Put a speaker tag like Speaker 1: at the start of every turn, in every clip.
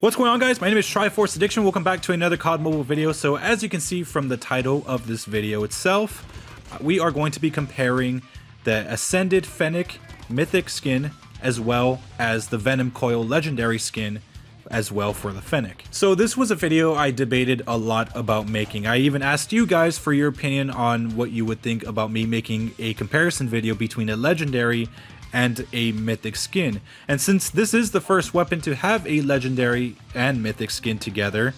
Speaker 1: What's going on, guys? My name is Triforce Addiction. Welcome back to another COD mobile video. So as you can see from the title of this video itself, we are going to be comparing the Ascended FENNEC Mythic skin as well as the Venom Coil Legendary skin as well for the FENNEC. So this was a video I debated a lot about making. I even asked you guys for your opinion on what you would think about me making a comparison video between a Legendary and a mythic skin. And since this is the first weapon to have a legendary and mythic skin together,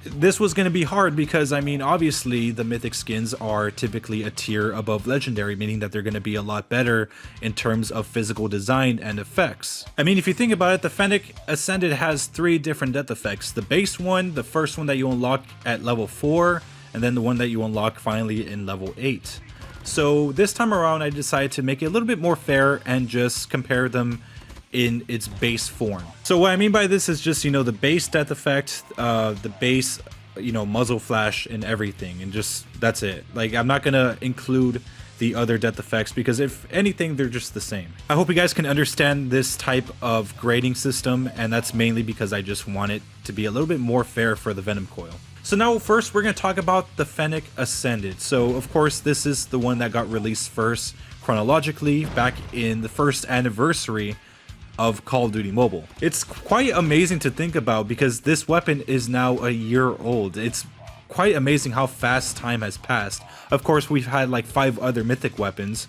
Speaker 1: this was going to be hard because, I mean, obviously the mythic skins are typically a tier above legendary, meaning that they're going to be a lot better in terms of physical design and effects. I mean, if you think about it, the FENNEC Ascended has 3 different death effects. The base one, the first one that you unlock at level 4, and then the one that you unlock finally in level 8. So this time around, I decided to make it a little bit more fair and just compare them in its base form. So what I mean by this is just, the base death effect, the base, muzzle flash and everything, and just that's it. Like, I'm not gonna include the other death effects because if anything, they're just the same. I hope you guys can understand this type of grading system, and that's mainly because I just want it to be a little bit more fair for the Venom Coil. So now first we're going to talk about the FENNEC Ascended. So of course this is the one that got released first chronologically back in the first anniversary of Call of Duty Mobile. It's quite amazing to think about because this weapon is now a year old. It's quite amazing how fast time has passed. Of course we've had like 5 other mythic weapons,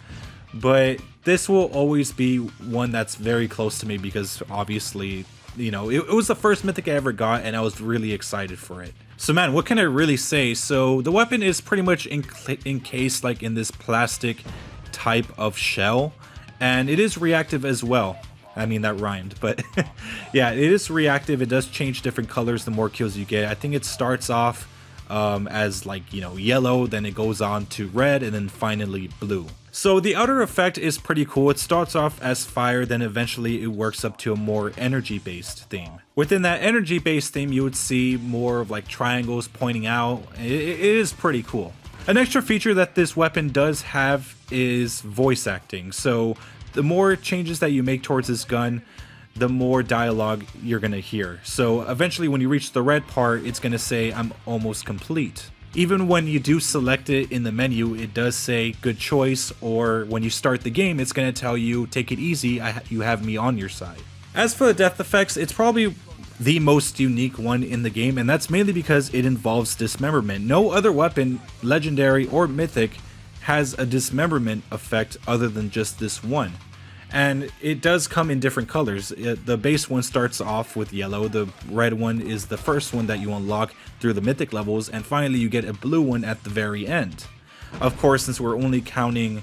Speaker 1: but this will always be one that's very close to me because obviously, it was the first mythic I ever got and I was really excited for it. So man, what can I really say? So the weapon is pretty much encased like in this plastic type of shell, and it is reactive as well. I mean, that rhymed, but yeah, it is reactive. It does change different colors the more kills you get. I think it starts off as like, yellow, then it goes on to red, and then finally blue. So the outer effect is pretty cool. It starts off as fire, then eventually it works up to a more energy-based theme. Within that energy-based theme, you would see more of like triangles pointing out. It is pretty cool. An extra feature that this weapon does have is voice acting. So the more changes that you make towards this gun, the more dialogue you're gonna hear. So eventually when you reach the red part, it's gonna say, "I'm almost complete." Even when you do select it in the menu, it does say "good choice," or when you start the game, it's gonna tell you, "take it easy, you have me on your side." As for the death effects, it's probably the most unique one in the game, and that's mainly because it involves dismemberment. No other weapon, legendary or mythic, has a dismemberment effect other than just this one. And it does come in different colors. The base one starts off with yellow, the red one is the first one that you unlock through the mythic levels, and finally you get a blue one at the very end. Of course, since we're only counting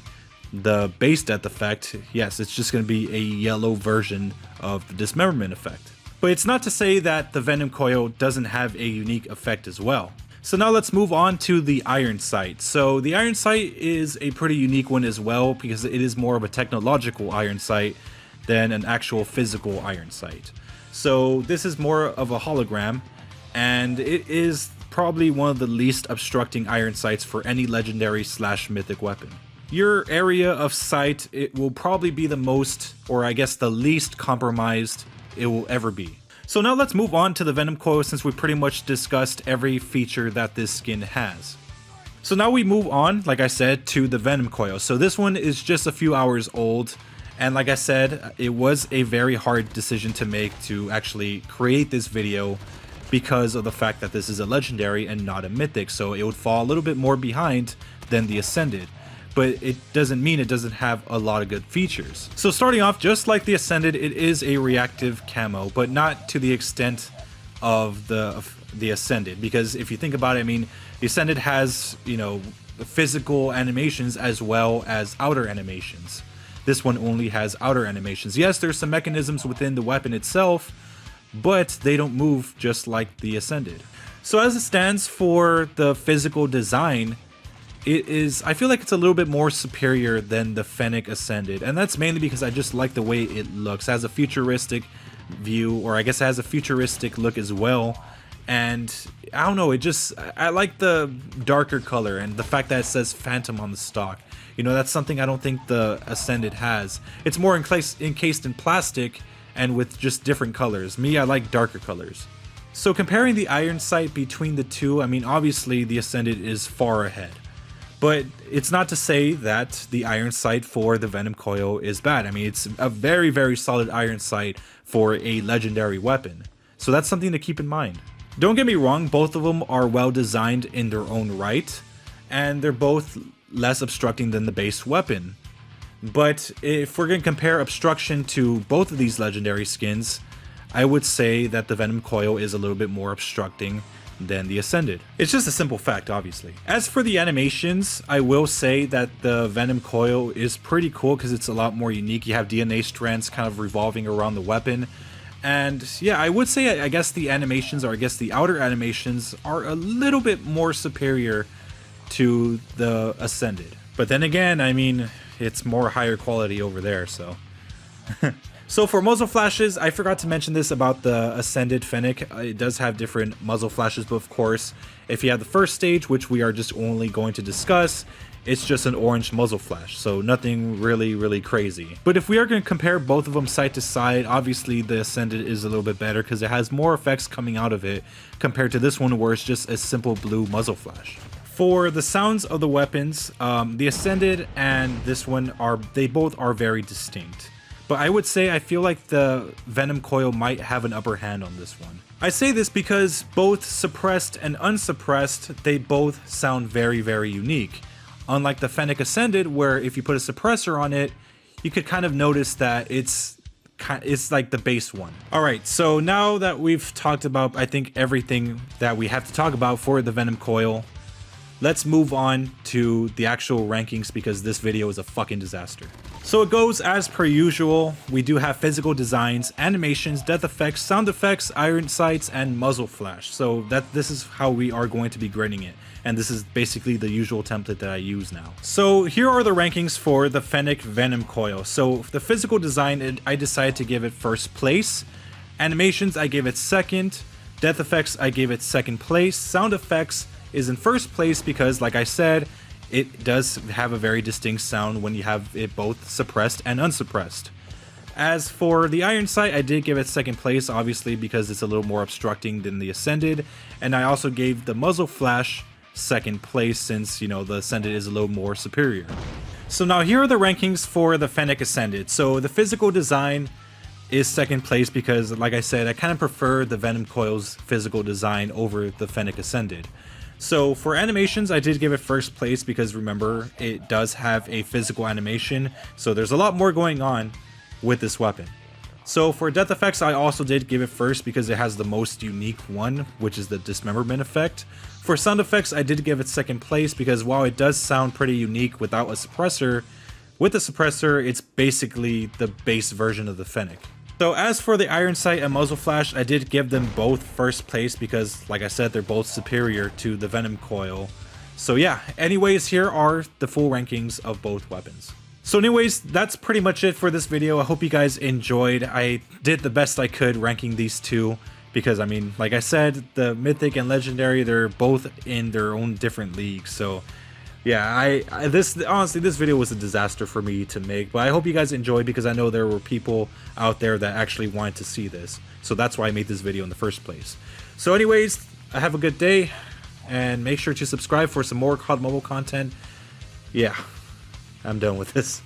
Speaker 1: the base death effect, yes, it's just going to be a yellow version of the dismemberment effect. But it's not to say that the Venom Coil doesn't have a unique effect as well. So now let's move on to the Iron Sight. So the Iron Sight is a pretty unique one as well because it is more of a technological Iron Sight than an actual physical Iron Sight. So this is more of a hologram, and it is probably one of the least obstructing Iron Sights for any legendary / mythic weapon. Your area of sight, it will probably be the most, or I guess the least compromised it will ever be. So now let's move on to the Venom Coil since we pretty much discussed every feature that this skin has. So now we move on, like I said, to the Venom Coil. So this one is just a few hours old, and like I said, it was a very hard decision to make to actually create this video because of the fact that this is a legendary and not a mythic, so it would fall a little bit more behind than the Ascended. But it doesn't mean it doesn't have a lot of good features. So starting off, just like the Ascended, it is a reactive camo, but not to the extent of the Ascended, because if you think about it, I mean, the Ascended has, physical animations as well as outer animations. This one only has outer animations. Yes, there's some mechanisms within the weapon itself, but they don't move just like the Ascended. So as it stands for the physical design, I feel like it's a little bit more superior than the FENNEC Ascended, and that's mainly because I just like the way it looks. It has a futuristic view, or I guess it has a futuristic look as well, and I don't know, I like the darker color and the fact that it says Phantom on the stock. That's something I don't think the Ascended has. It's more encased in plastic, and with just different colors. Me, I like darker colors. So comparing the iron sight between the two, I mean, obviously the Ascended is far ahead. But it's not to say that the iron sight for the Venom Coil is bad. I mean, it's a very, very solid iron sight for a legendary weapon. So that's something to keep in mind. Don't get me wrong, both of them are well designed in their own right, and they're both less obstructing than the base weapon. But if we're going to compare obstruction to both of these legendary skins, I would say that the Venom Coil is a little bit more obstructing than the Ascended. It's just a simple fact, obviously. As for the animations, I will say that the Venom Coil is pretty cool because it's a lot more unique. You have DNA strands kind of revolving around the weapon. And yeah, I would say I guess the animations, or I guess the outer animations, are a little bit more superior to the Ascended. But then again, I mean, it's more higher quality over there, so... So for muzzle flashes, I forgot to mention this about the Ascended Fennec. It does have different muzzle flashes, but of course, if you have the first stage, which we are just only going to discuss, it's just an orange muzzle flash, so nothing really crazy. But if we are going to compare both of them side to side, obviously the Ascended is a little bit better because it has more effects coming out of it compared to this one where it's just a simple blue muzzle flash. For the sounds of the weapons, the Ascended and this one they both are very distinct. But I would say I feel like the Venom Coil might have an upper hand on this one. I say this because both suppressed and unsuppressed, they both sound very unique. Unlike the FENNEC Ascended, where if you put a suppressor on it, you could kind of notice that it's like the base one. Alright, so now that we've talked about, I think, everything that we have to talk about for the Venom Coil, let's move on to the actual rankings because this video is a fucking disaster. So it goes as per usual. We do have physical designs, animations, death effects, sound effects, iron sights, and muzzle flash. So this is how we are going to be grading it. And this is basically the usual template that I use now. So here are the rankings for the FENNEC Venom Coil. So the physical design, I decided to give it first place. Animations, I gave it second. Death effects, I gave it second place. Sound effects is in first place because, like I said, it does have a very distinct sound when you have it both suppressed and unsuppressed. As for the iron sight, I did give it second place, obviously, because it's a little more obstructing than the Ascended, and I also gave the muzzle flash second place since, you know, the Ascended is a little more superior. So now here are the rankings for the FENNEC Ascended. So the physical design is second place because, like I said, I kind of prefer the Venom Coil's physical design over the FENNEC Ascended. So for animations, I did give it first place because, remember, it does have a physical animation, so there's a lot more going on with this weapon. So for death effects, I also did give it first because it has the most unique one, which is the dismemberment effect. For sound effects, I did give it second place because while it does sound pretty unique without a suppressor, with the suppressor, it's basically the base version of the FENNEC. So as for the iron sight and muzzle flash, I did give them both first place because, like I said, they're both superior to the Venom Coil. So yeah, anyways, here are the full rankings of both weapons. So anyways, that's pretty much it for this video. I hope you guys enjoyed. I did the best I could ranking these two because, I mean, like I said, the Mythic and Legendary, they're both in their own different leagues. So yeah, honestly, this video was a disaster for me to make, but I hope you guys enjoyed because I know there were people out there that actually wanted to see this. So that's why I made this video in the first place. So anyways, have a good day and make sure to subscribe for some more COD mobile content. Yeah, I'm done with this.